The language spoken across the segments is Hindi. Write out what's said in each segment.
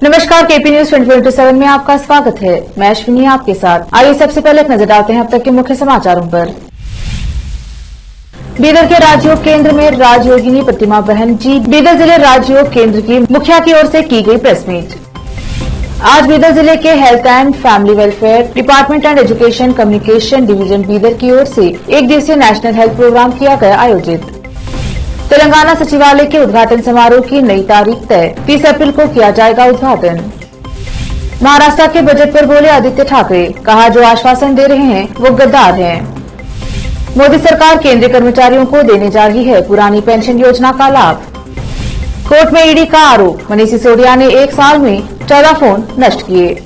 नमस्कार, केपी न्यूज 2027 में आपका स्वागत है। मैं अश्विनी आपके साथ। आइए सबसे पहले एक नजर डालते हैं अब तक के मुख्य समाचारों पर। बीदर के राजयोग केंद्र में राजयोगिनी प्रतिमा बहन जी बीदर जिले राजयोग केंद्र की मुखिया की ओर से की गई प्रेस मीट। आज बीदर जिले के health and family welfare department and education communication division Bidar की ओर से एक दिवसीय नेशनल हेल्थ प्रोग्राम किया गया आयोजित। तेलंगाना सचिवालय के उद्घाटन समारोह की नई तारीख तय, 30 अप्रैल को किया जाएगा उद्घाटन। महाराष्ट्र के बजट पर बोले आदित्य ठाकरे, कहा जो आश्वासन दे रहे हैं वो गद्दार हैं। मोदी सरकार केंद्रीय कर्मचारियों को देने जा रही है पुरानी पेंशन योजना का लाभ। कोर्ट में ईडी का आरोप, मनीष सिसोदिया ने 1 साल में 14 फोन नष्ट किए।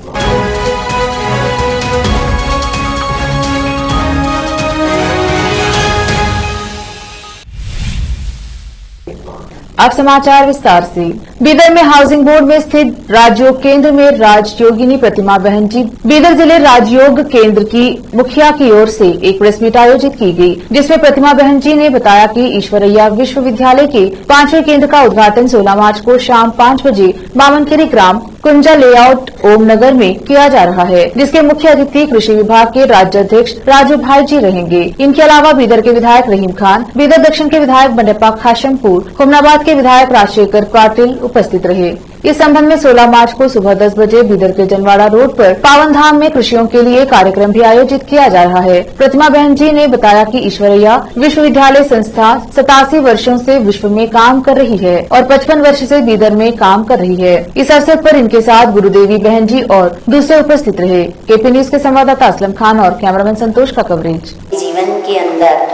अब समाचार विस्तार से। बीदर में हाउसिंग बोर्ड में स्थित राजयोग केंद्र में राजयोगिनी प्रतिमा बहन जी बीदर जिले राजयोग केंद्र की मुखिया की ओर से एक प्रेस मीट आयोजित की गई, जिसमें प्रतिमा बहन जी ने बताया कि ईश्वरैया विश्वविद्यालय के 5वें केंद्र का उद्घाटन 16 मार्च को शाम 5 बजे बामनकेरी ग्राम कुंजा लेआउट ओम नगर में किया जा रहा है, जिसके मुख्य अतिथि कृषि विभाग के राज्य अध्यक्ष राजू भाई जी रहेंगे। इनके अलावा बीदर के विधायक रहीम खान, बीदर दक्षिण के विधायक बंडप्पा खाशमपुर, हुमनाबाद के विधायक राजशेखर पाटिल उपस्थित रहे। इस संबंध में 16 मार्च को सुबह 10 बजे बीदर के जनवाड़ा रोड पर पावन धाम में कृषियों के लिए कार्यक्रम भी आयोजित किया जा रहा है। प्रतिमा बहन जी ने बताया कि ईश्वरैया विश्वविद्यालय संस्था 87 वर्षों से विश्व में काम कर रही है और 55 वर्ष से बीदर में काम कर रही है। इस अवसर पर इनके साथ गुरुदेवी बहन जी और दूसरे उपस्थित रहे। केपी न्यूज के संवाददाता असलम खान और कैमरामैन संतोष का कवरेज। जीवन के अंदर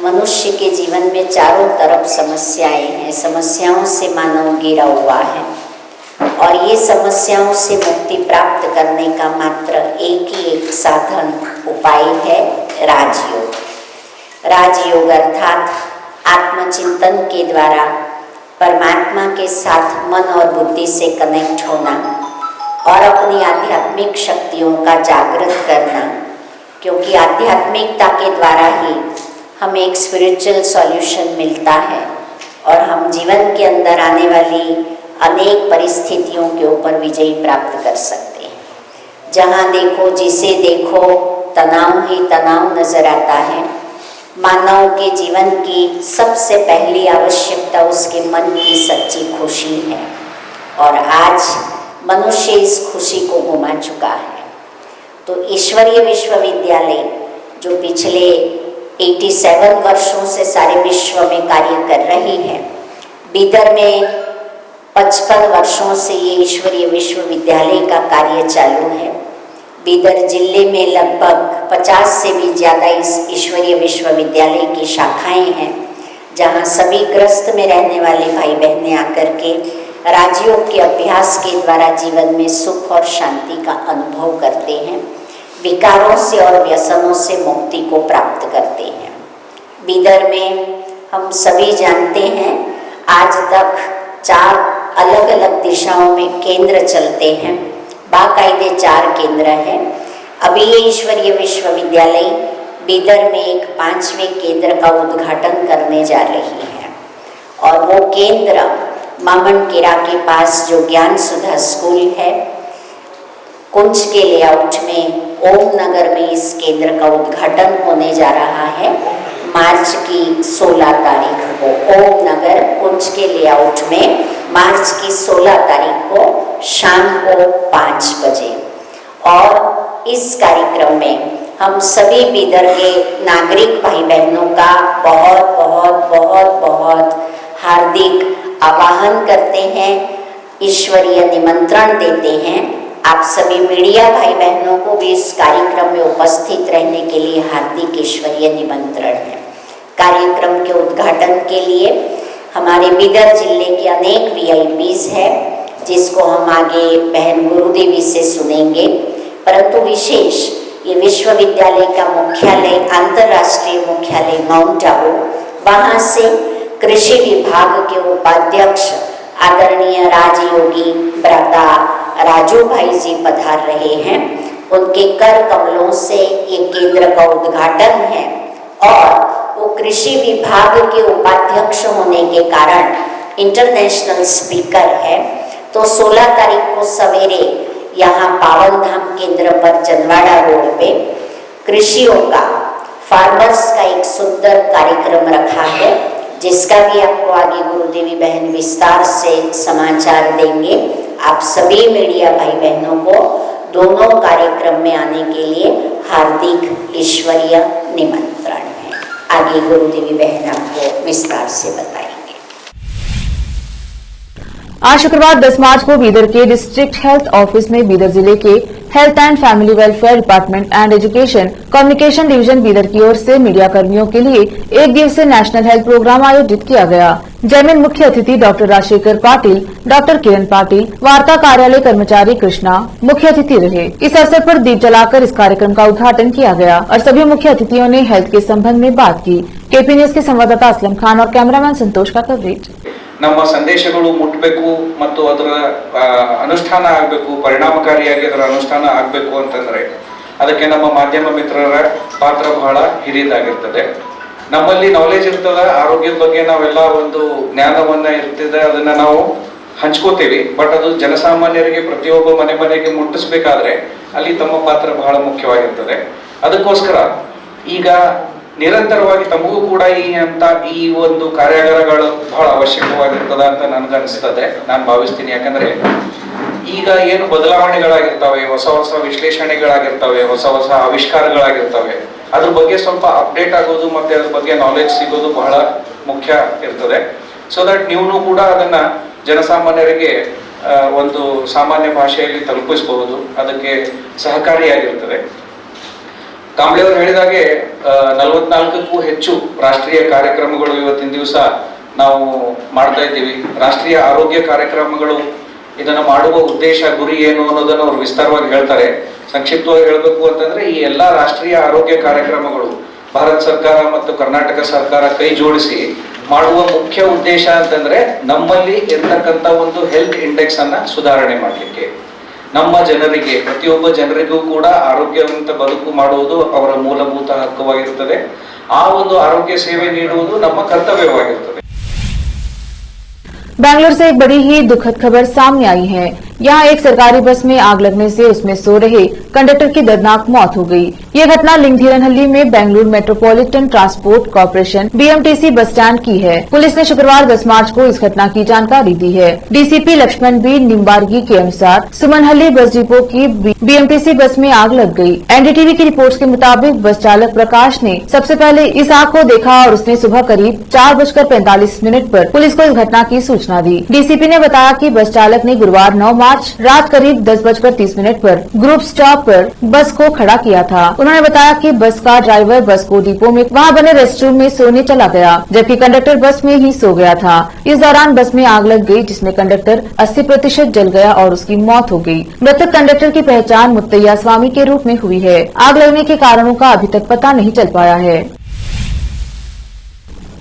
मनुष्य के जीवन में चारों तरफ समस्याएं हैं, समस्याओं से मानव घिरा हुआ है और ये समस्याओं से मुक्ति प्राप्त करने का मात्र एक साधन उपाय है राजयोग। राजयोग अर्थात आत्मचिंतन के द्वारा परमात्मा के साथ मन और बुद्धि से कनेक्ट होना और अपनी आध्यात्मिक शक्तियों का जागृत करना, क्योंकि आध्यात्मिकता के द्वारा ही हमें एक स्पिरिचुअल सॉल्यूशन मिलता है और हम जीवन के अंदर आने वाली अनेक परिस्थितियों के ऊपर विजय प्राप्त कर सकते हैं। जहाँ देखो जिसे देखो तनाव ही तनाव नजर आता है। मानव के जीवन की सबसे पहली आवश्यकता उसके मन की सच्ची खुशी है और आज मनुष्य इस खुशी को गुमा चुका है। तो ईश्वरीय विश्वविद्यालय जो पिछले 87 वर्षों से सारे विश्व में कार्य कर रही है, बीदर में 55 वर्षों से ये ईश्वरीय विश्वविद्यालय का कार्य चालू है। बीदर जिले में लगभग 50 से भी ज़्यादा इस ईश्वरीय विश्वविद्यालय की शाखाएं हैं, जहां सभी ग्रस्त में रहने वाले भाई बहनें आकर के राजयोग के अभ्यास के द्वारा जीवन में सुख और शांति का अनुभव करते हैं, विकारों से और व्यसनों से मुक्ति को प्राप्त करते हैं। बीदर में हम सभी जानते हैं आज तक 4 अलग अलग दिशाओं में केंद्र चलते हैं, बाकायदे 4 केंद्र हैं। अभी ये ईश्वरीय विश्वविद्यालय बीदर में एक 5वें केंद्र का उद्घाटन करने जा रही है और वो केंद्र मामनकेरा के पास जो ज्ञान सुधा स्कूल है, कुंज के लेआउट में ओम नगर में इस केंद्र का उद्घाटन होने जा रहा है मार्च की 16 तारीख को। ओम नगर कुंज के लेआउट में मार्च की 16 तारीख को शाम को 5 बजे। और इस कार्यक्रम में हम सभी बीदर के नागरिक भाई बहनों का बहुत बहुत बहुत बहुत हार्दिक आवाहन करते हैं, ईश्वरीय निमंत्रण देते हैं। आप सभी मीडिया भाई बहनों को भी इस कार्यक्रम में उपस्थित रहने के लिए हार्दिक ईश्वरीय निमंत्रण है। कार्यक्रम के उद्घाटन के लिए हमारे बीदर जिले के अनेक वीआईपीज हैं, जिसको हम आगे बहन गुरुदेवी से सुनेंगे। परंतु विशेष ये विश्वविद्यालय का मुख्यालय, अंतर्राष्ट्रीय मुख्यालय माउंट आबू, वहाँ से कृषि विभाग के उपाध्यक्ष आदरणीय राजयोगी ब्राता राजू भाई जी पधार रहे हैं। उनके कर कमलों से ये केंद्र का उद्घाटन है और वो कृषि विभाग के उपाध्यक्ष होने के कारण इंटरनेशनल स्पीकर है। तो 16 तारीख को सवेरे यहाँ पावन धाम केंद्र पर जनवाड़ा रोड पे कृषियों का फार्मर्स का एक सुंदर कार्यक्रम रखा है, जिसका भी आपको आगे गुरुदेवी बहन विस्तार से समाचार देंगे। आप सभी मीडिया भाई बहनों को दोनों कार्यक्रम में आने के लिए हार्दिक ईश्वरीय निमंत्रण है। आगे गुरुदेवी बहन आपको विस्तार से बताएंगे। आज शुक्रवार 10 मार्च को बीदर के डिस्ट्रिक्ट हेल्थ ऑफिस में बीदर जिले के health and family welfare department and education communication division Bidar की ओर से मीडिया कर्मियों के लिए एक दिवसीय नेशनल हेल्थ प्रोग्राम आयोजित किया गया, जैमें मुख्य अतिथि डॉक्टर राजशेखर पाटिल, डॉक्टर किरण पाटिल, वार्ता कार्यालय कर्मचारी कृष्णा मुख्य अतिथि रहे। इस अवसर पर दीप जलाकर इस कार्यक्रम का उद्घाटन किया गया और सभी मुख्य अतिथियों ने हेल्थ के संबंध में बात की। केपी न्यूज के संवाददाता असलम खान और कैमरामैन संतोष का कवरेज। ನಮ್ಮ ಸಂದೇಶಗಳು ಮುಟ್ಟಬೇಕು ಮತ್ತು ಅದರ ಅನುಷ್ಠಾನ ಆಗಬೇಕು, ಪರಿಣಾಮಕಾರಿಯಾಗಿ ಅದರ ಅನುಷ್ಠಾನ ಆಗಬೇಕು ಅಂತಂದ್ರೆ ಅದಕ್ಕೆ ನಮ್ಮ ಮಾಧ್ಯಮ ಮಿತ್ರರ ಪಾತ್ರ ಬಹಳ ಹಿರಿದಾಗಿರ್ತದೆ। ನಮ್ಮಲ್ಲಿ ನಾಲೆಜ್ ಇರ್ತದ, ಆರೋಗ್ಯದ ಬಗ್ಗೆ ನಾವೆಲ್ಲ ಒಂದು ಜ್ಞಾನವನ್ನ ಇರ್ತದೆ, ಅದನ್ನ ನಾವು ಹಂಚ್ಕೋತೀವಿ, ಬಟ್ ಅದು ಜನಸಾಮಾನ್ಯರಿಗೆ ಪ್ರತಿಯೊಬ್ಬ ಮನೆಗೆ ಮುಟ್ಟಿಸಬೇಕಾದ್ರೆ ಅಲ್ಲಿ ತಮ್ಮ ಪಾತ್ರ ಬಹಳ ಮುಖ್ಯವಾಗಿರ್ತದೆ। ಅದಕ್ಕೋಸ್ಕರ ಈಗ ನಿರಂತರವಾಗಿ ತಮಗೂ ಕೂಡ ಈ ಒಂದು ಕಾರ್ಯಾಗಾರಗಳು ಬಹಳ ಅವಶ್ಯಕವಾಗಿರ್ತದ ಅಂತ ನನಗನ್ನಿಸ್ತದೆ, ನಾನು ಭಾವಿಸ್ತೀನಿ। ಯಾಕಂದ್ರೆ ಈಗ ಏನು ಬದಲಾವಣೆಗಳಾಗಿರ್ತವೆ, ಹೊಸ ಹೊಸ ವಿಶ್ಲೇಷಣೆಗಳಾಗಿರ್ತವೆ, ಹೊಸ ಹೊಸ ಆವಿಷ್ಕಾರಗಳಾಗಿರ್ತವೆ, ಅದ್ರ ಬಗ್ಗೆ ಸ್ವಲ್ಪ ಅಪ್ಡೇಟ್ ಆಗೋದು ಮತ್ತೆ ಅದ್ರ ಬಗ್ಗೆ ನಾಲೆಜ್ ಸಿಗೋದು ಬಹಳ ಮುಖ್ಯ ಇರ್ತದೆ। ಸೊ ದಟ್ ನೀವು ಕೂಡ ಅದನ್ನ ಜನಸಾಮಾನ್ಯರಿಗೆ ಒಂದು ಸಾಮಾನ್ಯ ಭಾಷೆಯಲ್ಲಿ ತಲುಪಿಸಬಹುದು, ಅದಕ್ಕೆ ಸಹಕಾರಿಯಾಗಿರ್ತದೆ। ಕಾಂಬ್ಳೆಯವರು ಹೇಳಿದಾಗೆ 44ಕ್ಕೂ ಹೆಚ್ಚು ರಾಷ್ಟ್ರೀಯ ಕಾರ್ಯಕ್ರಮಗಳು ಇವತ್ತಿನ ದಿವಸ ನಾವು ಮಾಡ್ತಾ ಇದ್ದೀವಿ। ರಾಷ್ಟ್ರೀಯ ಆರೋಗ್ಯ ಕಾರ್ಯಕ್ರಮಗಳು ಇದನ್ನ ಮಾಡುವ ಉದ್ದೇಶ, ಗುರಿ ಏನು ಅನ್ನೋದನ್ನ ಅವರು ವಿಸ್ತಾರವಾಗಿ ಹೇಳ್ತಾರೆ। ಸಂಕ್ಷಿಪ್ತವಾಗಿ ಹೇಳಬೇಕು ಅಂತಂದ್ರೆ ಈ ಎಲ್ಲಾ ರಾಷ್ಟ್ರೀಯ ಆರೋಗ್ಯ ಕಾರ್ಯಕ್ರಮಗಳು ಭಾರತ ಸರ್ಕಾರ ಮತ್ತು ಕರ್ನಾಟಕ ಸರ್ಕಾರ ಕೈ ಜೋಡಿಸಿ ಮಾಡುವ ಮುಖ್ಯ ಉದ್ದೇಶ ಅಂತಂದ್ರೆ ನಮ್ಮಲ್ಲಿ ಇರ್ತಕ್ಕಂಥ ಒಂದು ಹೆಲ್ತ್ ಇಂಡೆಕ್ಸ್ ಅನ್ನ ಸುಧಾರಣೆ ಮಾಡಲಿಕ್ಕೆ, ನಮ್ಮ ಜನರಿಗೆ ಪ್ರತಿಯೊಬ್ಬ ಜನರಿಗೂ ಕೂಡ ಆರೋಗ್ಯವಂತ ಬದುಕು ಮಾಡುವುದು ಅವರ ಮೂಲಭೂತ ಹಕ್ಕವಾಗಿರುತ್ತದೆ। ಆ ಒಂದು ಆರೋಗ್ಯ ಸೇವೆ ನೀಡುವುದು ನಮ್ಮ ಕರ್ತವ್ಯವಾಗಿರುತ್ತದೆ। बेंगलुरु से एक बड़ी ही दुखद खबर सामने आई है। यहाँ एक सरकारी बस में आग लगने से उसमें सो रहे कंडक्टर की दर्दनाक मौत हो गई। ये घटना लिंगधीरनहल्ली में Bengaluru metropolitan transport corporation BMTC bus stand की है। पुलिस ने शुक्रवार 10 मार्च को इस घटना की जानकारी दी है। डीसीपी लक्ष्मण बी निम्बार्गी के अनुसार सुमनहल्ली बस डिपो की BMTC बस में आग लग गई। एनडीटीवी की रिपोर्ट्स के मुताबिक बस चालक प्रकाश ने सबसे पहले इस आग को देखा और उसने सुबह करीब 4:45 पर पुलिस को इस घटना की सूचना दी। डीसीपी ने बताया कि बस चालक ने गुरुवार 9 मार्च रात करीब 10:30 पर ग्रुप स्टॉप पर बस को खड़ा किया था। उन्होंने बताया कि बस का ड्राइवर बस को डिपो में वहां बने रेस्टरूम में सोने चला गया, जबकि कंडक्टर बस में ही सो गया था। इस दौरान बस में आग लग गई, जिसमें कंडक्टर 80% जल गया और उसकी मौत हो गई। मृतक कंडक्टर की पहचान मुत्तैया स्वामी के रूप में हुई है। आग लगने के कारणों का अभी तक पता नहीं चल पाया है।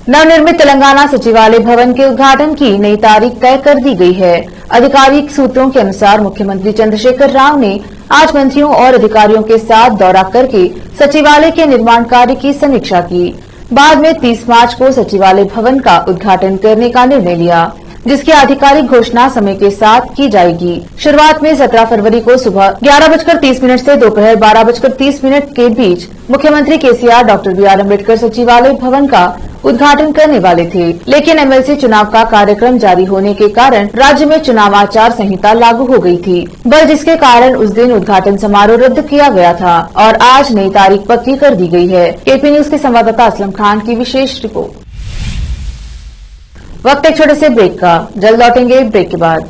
नवनिर्मित तेलंगाना सचिवालय भवन के उद्घाटन की नई तारीख तय कर दी गई है। आधिकारिक सूत्रों के अनुसार मुख्यमंत्री चंद्रशेखर राव ने आज मंत्रियों और अधिकारियों के साथ दौरा करके सचिवालय के निर्माण कार्य की समीक्षा की। बाद में 30 मार्च को सचिवालय भवन का उद्घाटन करने का निर्णय लिया, जिसकी आधिकारिक घोषणा समय के साथ की जाएगी। शुरुआत में 17 फरवरी को सुबह 11:30 से दोपहर 12:30 के बीच मुख्यमंत्री केसीआर डॉक्टर BR अम्बेडकर सचिवालय भवन का उद्घाटन करने वाले थे, लेकिन MLC चुनाव का कार्यक्रम जारी होने के कारण राज्य में चुनाव आचार संहिता लागू हो गई थी, बस जिसके कारण उस दिन उद्घाटन समारोह रद्द किया गया था और आज नई तारीख पक्की कर दी गई है। केपी न्यूज के संवाददाता असलम खान की विशेष रिपोर्ट। वक्त एक छोटे से ब्रेक का, जल्द लौटेंगे ब्रेक के बाद।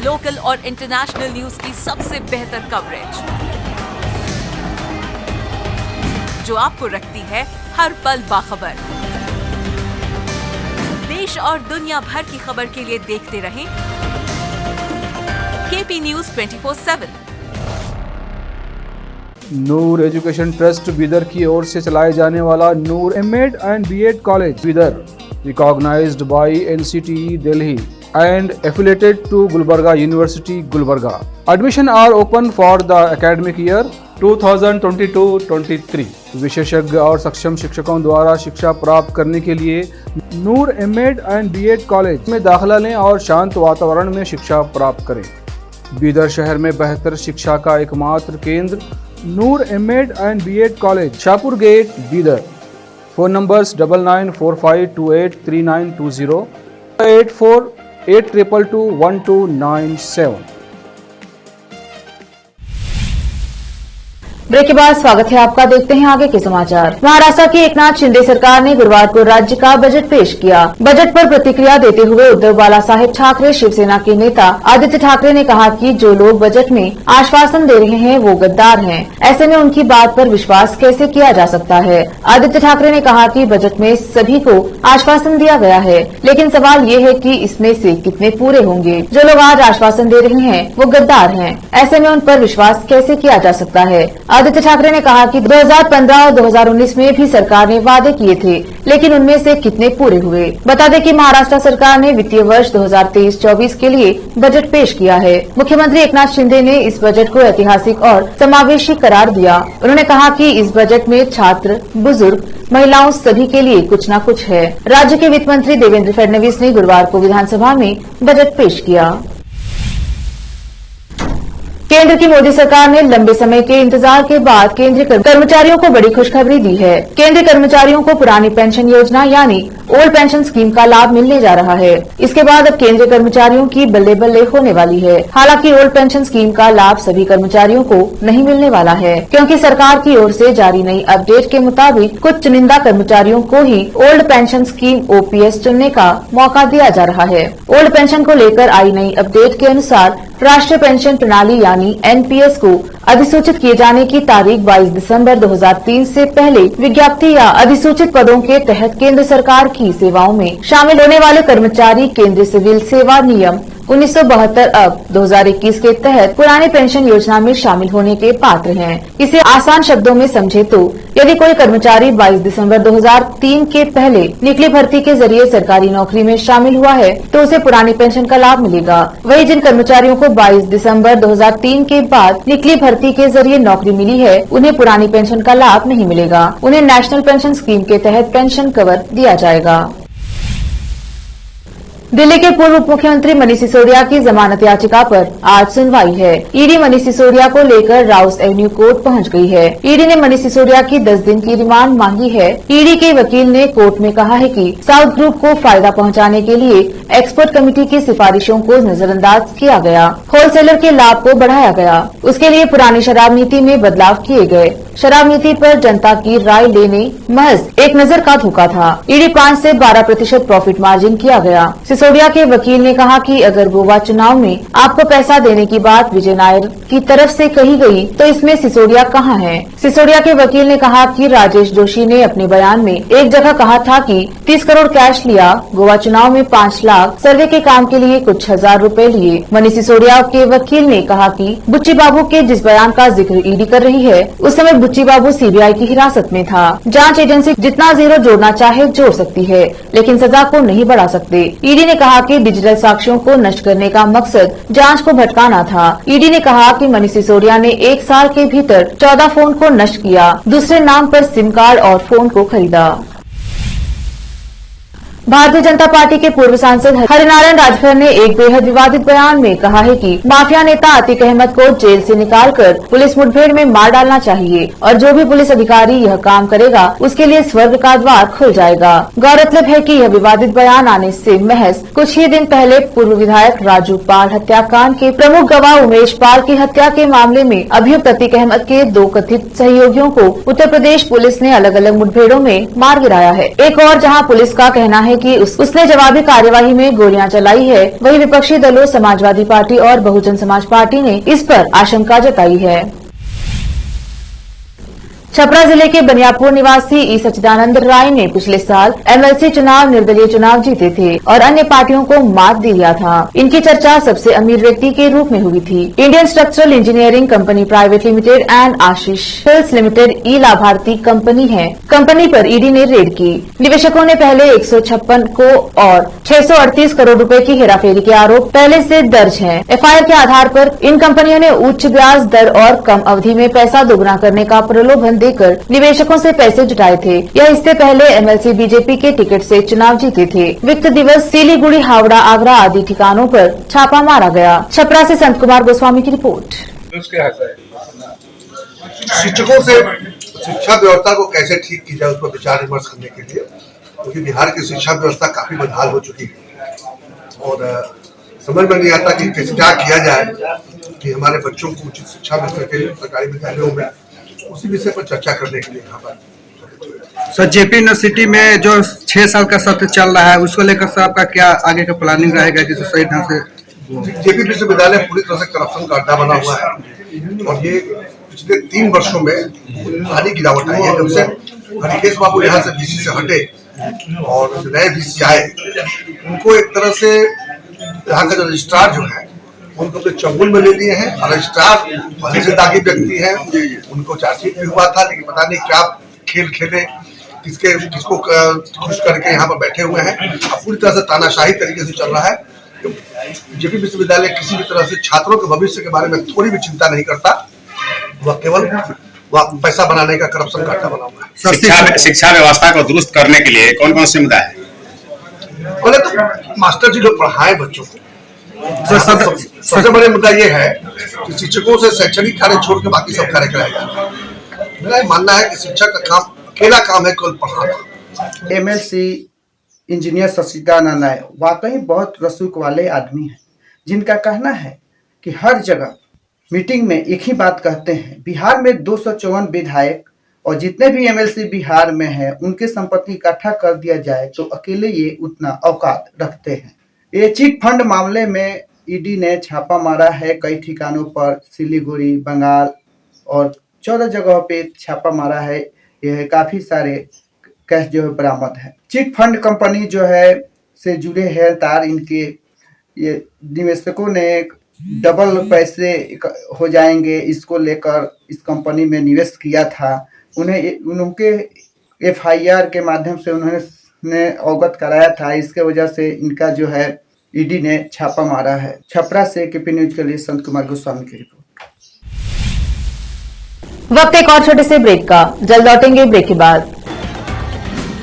लोकल और इंटरनेशनल न्यूज की सबसे बेहतर कवरेज जो आपको रखती है हर पल बाखबर। देश और दुनिया भर की खबर के लिए देखते रहें KP news 24/7। Noor education trust Bidar की ओर से चलाए जाने वाला Noor M.Ed and B.Ed college Bidar, recognised by NCTE Delhi and affiliated to Gulbarga University, Gulbarga. Admission are open for the academic year 2022-23. विशेषज्ञ और सक्षम शिक्षकों द्वारा शिक्षा प्राप्त करने के लिए नूर एमएड एंड बीएड कॉलेज में दाखिला लें और शांत वातावरण में शिक्षा प्राप्त करें। बीदर शहर में बेहतर शिक्षा का एकमात्र केंद्र Noor MEd and BEd college, Shahpur gate, Bidar. Phone numbers 9945283920, 8482221297। Break के बाद स्वागत है आपका। देखते हैं आगे के समाचार। महाराष्ट्र की एकनाथ शिंदे सरकार ने गुरुवार को राज्य का बजट पेश किया। बजट पर प्रतिक्रिया देते हुए उद्धव बालासाहेब ठाकरे शिवसेना के नेता आदित्य ठाकरे ने कहा कि जो लोग बजट में आश्वासन दे रहे हैं वो गद्दार हैं। ऐसे में उनकी बात पर विश्वास कैसे किया जा सकता है। आदित्य ठाकरे ने कहा कि बजट में सभी को आश्वासन दिया गया है, लेकिन सवाल ये है कि इसमें से कितने पूरे होंगे। जो लोग आज आश्वासन दे रहे हैं वो गद्दार हैं। ऐसे में उन पर विश्वास कैसे किया जा सकता है। आदित्य ठाकरे ने कहा कि 2015 और 2019 में भी सरकार ने वादे किए थे, लेकिन उनमें से कितने पूरे हुए। बता दें कि महाराष्ट्र सरकार ने वित्तीय वर्ष 2023-24 के लिए बजट पेश किया है। मुख्यमंत्री एकनाथ शिंदे ने इस बजट को ऐतिहासिक और समावेशी करार दिया। उन्होंने कहा कि इस बजट में छात्र, बुजुर्ग, महिलाओं सभी के लिए कुछ न कुछ है। राज्य के वित्त मंत्री देवेंद्र फडणवीस ने गुरुवार को विधानसभा में बजट पेश किया। केंद्र की मोदी सरकार ने लंबे समय के इंतजार के बाद केंद्रीय कर्मचारियों को बड़ी खुशखबरी दी है। केंद्रीय कर्मचारियों को पुरानी पेंशन योजना यानी ओल्ड पेंशन स्कीम का लाभ मिलने जा रहा है। इसके बाद अब केंद्रीय कर्मचारियों की बल्ले बल्ले होने वाली है। हालांकि ओल्ड पेंशन स्कीम का लाभ सभी कर्मचारियों को नहीं मिलने वाला है, क्योंकि सरकार की ओर से जारी नई अपडेट के मुताबिक कुछ चुनिंदा कर्मचारियों को ही ओल्ड पेंशन स्कीम OPS चुनने का मौका दिया जा रहा है। ओल्ड पेंशन को लेकर आई नई अपडेट के अनुसार राष्ट्रीय पेंशन प्रणाली यानी NPS को अधिसूचित किए जाने की तारीख 22 दिसंबर 2003 से पहले विज्ञप्ति या अधिसूचित पदों के तहत केंद्र सरकार की सेवाओं में शामिल होने वाले कर्मचारी केंद्रीय सिविल सेवा नियम 1972 अब 2021 के तहत पुरानी पेंशन योजना में शामिल होने के पात्र हैं। इसे आसान शब्दों में समझे तो यदि कोई कर्मचारी 22 दिसंबर 2003 के पहले निकली भर्ती के जरिए सरकारी नौकरी में शामिल हुआ है तो उसे पुरानी पेंशन का लाभ मिलेगा। वहीं जिन कर्मचारियों को 22 दिसंबर 2003 के बाद निकली भर्ती के जरिए नौकरी मिली है उन्हें पुरानी पेंशन का लाभ नहीं मिलेगा। उन्हें नेशनल पेंशन स्कीम के तहत पेंशन कवर दिया जाएगा। दिल्ली के पूर्व उप मुख्यमंत्री मनीष सिसोदिया की जमानत याचिका पर आज सुनवाई है। ईडी मनीष सिसोदिया को लेकर राउस एवेन्यू कोर्ट पहुंच गई है। ईडी ने मनीष सिसोदिया की 10 दिन की रिमांड मांगी है। ईडी के वकील ने कोर्ट में कहा है कि साउथ ग्रुप को फायदा पहुंचाने के लिए एक्सपर्ट कमेटी की सिफारिशों को नजरअंदाज किया गया। होलसेलर के लाभ को बढ़ाया गया। उसके लिए पुरानी शराब नीति में बदलाव किए गए। शराब नीति पर जनता की राय लेने महज एक नजर का धोखा था। ईडी 5 से 12% प्रॉफिट मार्जिन किया गया। सिसोदिया के वकील ने कहा कि अगर गोवा चुनाव में आपको पैसा देने की बात विजय नायर की तरफ से कही गई तो इसमें सिसोदिया कहाँ है। सिसोदिया के वकील ने कहा कि राजेश जोशी ने अपने बयान में एक जगह कहा था कि 30 करोड़ कैश लिया, गोवा चुनाव में 5 लाख, सर्वे के काम के लिए कुछ हजार रुपए लिए। मनीष सिसोदिया के वकील ने कहा कि बुच्ची बाबू के जिस बयान का जिक्र ईडी कर रही है उस समय बुच्ची बाबू CBI की हिरासत में था। जांच एजेंसी जितना जीरो जोड़ना चाहे जोड़ सकती है, लेकिन सजा को नहीं बढ़ा सकते। ईडी ने कहा कि डिजिटल साक्ष्यों को नष्ट करने का मकसद जांच को भटकाना था। ईडी ने कहा कि मनीष सिसोदिया ने 1 साल के भीतर 14 फोन को नष्ट किया, दूसरे नाम पर सिम कार्ड और फोन को खरीदा। भारतीय जनता पार्टी के पूर्व सांसद हरिनारायण राजभर ने एक बेहद विवादित बयान में कहा है कि माफिया नेता अतीक अहमद को जेल से निकालकर पुलिस मुठभेड़ में मार डालना चाहिए और जो भी पुलिस अधिकारी यह काम करेगा उसके लिए स्वर्ग का द्वार खुल जाएगा। गौरतलब है कि यह विवादित बयान आने से महज कुछ ही दिन पहले पूर्व विधायक राजू पाल हत्याकांड के प्रमुख गवाह उमेश पाल की हत्या के मामले में अभियुक्त अतीक अहमद के 2 कथित सहयोगियों को उत्तर प्रदेश पुलिस ने अलग अलग मुठभेड़ों में मार गिराया है। एक और जहां पुलिस का कहना है कि उसने जवाबी कार्यवाही में गोलियां चलाई है, वही विपक्षी दलों समाजवादी पार्टी और बहुजन समाज पार्टी ने इस पर आशंका जताई है। छपरा जिले के बनियापुर निवासी ई सच्चिदानंद राय ने पिछले साल एमएलसी चुनाव निर्दलीय चुनाव जीते थे और अन्य पार्टियों को मात दे दिया था। इनकी चर्चा सबसे अमीर व्यक्ति के रूप में हुई थी। Indian structural engineering company private limited and Ashish hills limited ई लाभार्थी कंपनी है। कंपनी पर ईडी ने रेड की। निवेशकों ने पहले 156 को और 638 करोड़ रुपए की हेराफेरी के आरोप पहले से दर्ज हैं। एफआईआर के आधार पर इन कंपनियों ने उच्च ब्याज दर और कम अवधि में पैसा दोगुना करने का प्रलोभन देकर निवेशकों से पैसे जुटाए थे। यह इससे पहले एमएलसी बीजेपी के टिकट से चुनाव जीते थे। वित्त दिवस सिलीगुड़ी, हावड़ा, आगरा आदि ठिकानों पर छापा मारा गया। छपरा से संत कुमार गोस्वामी की रिपोर्ट। शिक्षकों से शिक्षा व्यवस्था को कैसे ठीक की जाए उस पर विचार विमर्श करने के लिए, क्योंकि बिहार की शिक्षा व्यवस्था काफी बदहाल हो चुकी है और समझ में नहीं आता कि कैसे क्या किया जाए कि हमारे बच्चों को उचित शिक्षा मिल सके सरकारी विद्यालयों में। उसी विषय पर चर्चा करने के लिए यहाँ पर सर जेपी यूनिवर्सिटी में जो 6 साल का सत्र चल रहा है उसको लेकर सर आपका क्या आगे का प्लानिंग रहेगा कि सही ढंग से? जेपी विश्वविद्यालय पूरी तरह से करप्शन का अड्डा बना हुआ है और ये पिछले 3 वर्षों में भारी गिरावट आई है। जब से हरिकेश बाबू यहाँ से वीसी से हटे और नए वीसी आए, उनको एक तरह से यहाँ का जो रजिस्ट्रार जो है उनको अपने चंगुल में ले लिए हैं और रजिस्ट्रार पहले से दागी व्यक्ति है। उनको चार्जशीट भी हुआ था, लेकिन पता नहीं क्या खेल खेले, किसको खुश करके यहाँ पर बैठे हुए हैं। अब पूरी तरह से तानाशाही तरीके से चल रहा है। जेपी विश्वविद्यालय किसी भी तरह से छात्रों के भविष्य के बारे में थोड़ी भी चिंता नहीं करता, वह केवल पैसा बनाने का करप्शन का अड्डा बना हुआ है। शिक्षा व्यवस्था को दुरुस्त करने के लिए कौन कौन से मुद्दा है? पहले तो मास्टर जी जो पढ़ाए बच्चों को, सबसे बड़े मुद्दा ये है कि शिक्षकों से शैक्षणिक कार्य छोड़ के बाकी सब कार्य कराया जाए। मेरा मानना है कि शिक्षक का काम अकेला काम है केवल पढ़ाना। एमएलसी इंजीनियर सच्चिदानंद राय वाकई बहुत रसूख वाले आदमी हैं, जिनका कहना है कि हर जगह मीटिंग में एक ही बात कहते हैं। बिहार में 254 विधायक और जितने भी एमएलसी बिहार में हैं उनके संपत्ति इकट्ठा कर दिया जाए तो अकेले ये उतना औकात रखते हैं। ये चिट फंड मामले में ईडी ने छापा मारा है कई ठिकानों पर, सिलीगुड़ी, बंगाल और 14 जगहों पे छापा मारा है। यह काफी सारे कैश जो है बरामद है। चिट फंड कंपनी जो है से जुड़े हैं तार, इनके ये निवेशकों ने डबल पैसे हो जाएंगे इसको लेकर इस कंपनी में निवेश किया था। उनके एफआईआर के माध्यम से उन्होंने अवगत कराया था। इसके वजह से इनका जो है ईडी ने छापा मारा है। छपरा से केपी न्यूज के लिए संत कुमार गोस्वामी की रिपोर्ट। वक्त एक और छोटे से ब्रेक का, जल्द लौटेंगे ब्रेक के बाद।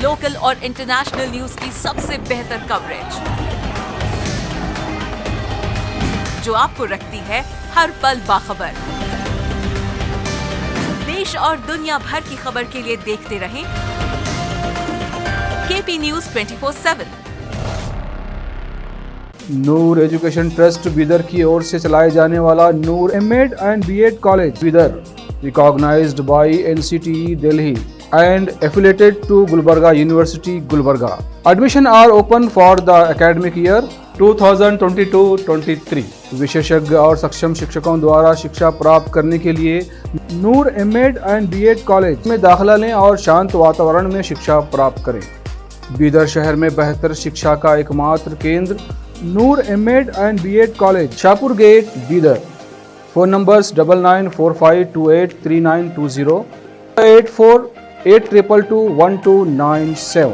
लोकल और इंटरनेशनल न्यूज की सबसे बेहतर कवरेज जो आपको रखती है हर पल बाखबर। देश और दुनिया भर की खबर के लिए देखते रहें KP news 24/7। Noor education trust Bidar की ओर से चलाए जाने वाला Noor MEd and BEd college Bidar, recognized by NCTE Delhi and affiliated to Gulbarga University, Gulbarga. Admission are open for the academic year 2022-23. विशेषज्ञ और सक्षम शिक्षकों द्वारा शिक्षा प्राप्त करने के लिए नूर एमएड एंड बीएड कॉलेज में दाखिला लें और शांत वातावरण में शिक्षा प्राप्त करें। बीदर शहर में बेहतर शिक्षा का एकमात्र केंद्र Noor MEd and BEd college, Shahpur gate, Bidar. Phone numbers 9945283920, 8482221297।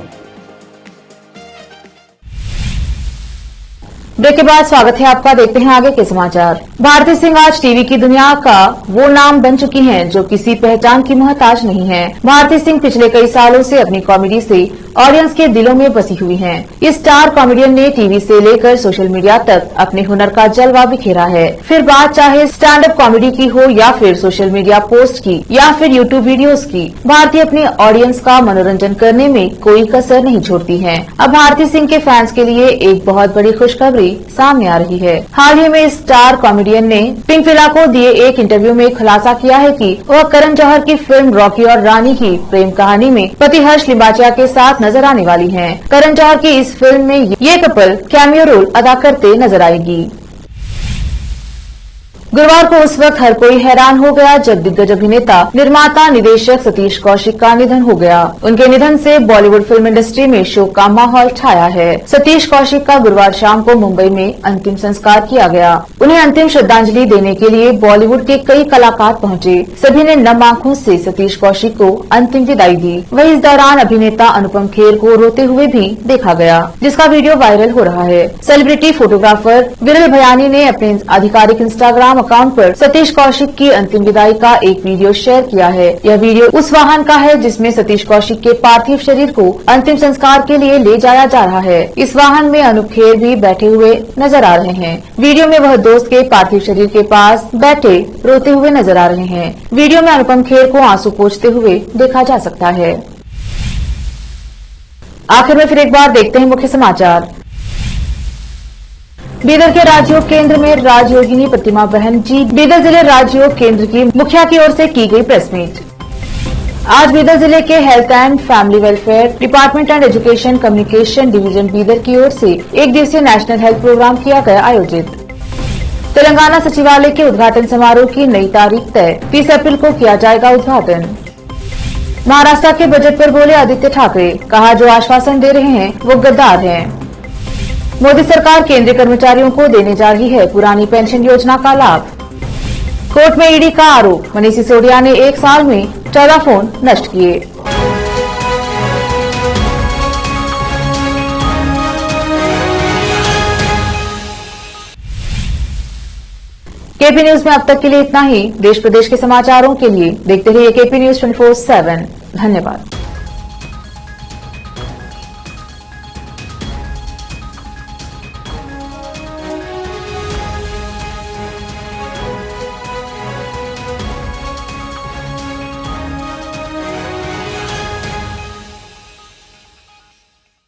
Break के बाद स्वागत है आपका। देखते हैं आगे के समाचार। भारती सिंह आज टीवी की दुनिया का वो नाम बन चुकी हैं जो किसी पहचान की मोहताज नहीं है। भारती सिंह पिछले कई सालों से अपनी कॉमेडी से ऑडियंस के दिलों में बसी हुई हैं। इस स्टार कॉमेडियन ने टीवी से लेकर सोशल मीडिया तक अपने हुनर का जलवा बिखेरा है। फिर बात चाहे स्टैंड अप कॉमेडी की हो या फिर सोशल मीडिया पोस्ट की या फिर यूट्यूब वीडियोस की, भारती अपने ऑडियंस का मनोरंजन करने में कोई कसर नहीं छोड़ती है। अब भारती सिंह के फैंस के लिए एक बहुत बड़ी खुशखबरी सामने आ रही है। हाल ही में स्टार कॉमेडियन ने पिंकविला को दिए एक इंटरव्यू में खुलासा किया है कि वह करण जौहर की फिल्म रॉकी और रानी की प्रेम कहानी में पति हर्ष लिंबाचिया के साथ नजर आने वाली हैं। करण जौहर की इस फिल्म में ये कपल कैमियो रोल अदा करते नजर आएगी। गुरुवार को उस वक्त हर कोई हैरान हो गया जब दिग्गज अभिनेता, निर्माता, निदेशक सतीश कौशिक का निधन हो गया। उनके निधन से बॉलीवुड फिल्म इंडस्ट्री में शोक का माहौल छाया है। सतीश कौशिक का गुरुवार शाम को मुंबई में अंतिम संस्कार किया गया। उन्हें अंतिम श्रद्धांजलि देने के लिए बॉलीवुड के कई कलाकार पहुंचे। सभी ने नम आंखों से सतीश कौशिक को अंतिम विदाई दी। वहीं इस दौरान अभिनेता अनुपम खेर को रोते हुए भी देखा गया, जिसका वीडियो वायरल हो रहा है। सेलिब्रिटी फोटोग्राफर विरल भयानी ने अपने आधिकारिक इंस्टाग्राम अकाउंट पर सतीश कौशिक की अंतिम विदाई का एक वीडियो शेयर किया है। यह वीडियो उस वाहन का है जिसमें सतीश कौशिक के पार्थिव शरीर को अंतिम संस्कार के लिए ले जाया जा रहा है। इस वाहन में अनूप खेर भी बैठे हुए नजर आ रहे हैं। वीडियो में वह दोस्त के पार्थिव शरीर के पास बैठे रोते हुए नजर आ रहे हैं। वीडियो में अनुपम खेर को आंसू पोंछते हुए देखा जा सकता है। आखिर में फिर एक बार देखते हैं मुख्य समाचार। बीदर के राजयोग केंद्र में राजयोगिनी प्रतिमा बहन जी बीदर जिले राजयोग केंद्र की मुखिया की ओर से की गई प्रेस मीट। आज बीदर जिले के health and family welfare department and education communication division Bidar की ओर से एक दिवसीय नेशनल हेल्थ प्रोग्राम किया गया आयोजित। तेलंगाना सचिवालय के उद्घाटन समारोह की नई तारीख तय, 30 अप्रैल को किया जाएगा उद्घाटन। महाराष्ट्र के बजट पर बोले आदित्य ठाकरे, कहा जो आश्वासन दे रहे हैं वो गद्दार हैं। मोदी सरकार केंद्रीय कर्मचारियों को देने जा रही है पुरानी पेंशन योजना का लाभ। कोर्ट में ईडी का आरोप, मनीष सिसोदिया ने 1 साल में 14 फोन नष्ट किए। केपी न्यूज में अब तक के लिए इतना ही। देश प्रदेश के समाचारों के लिए देखते रहिए केपी न्यूज 24/7। धन्यवाद।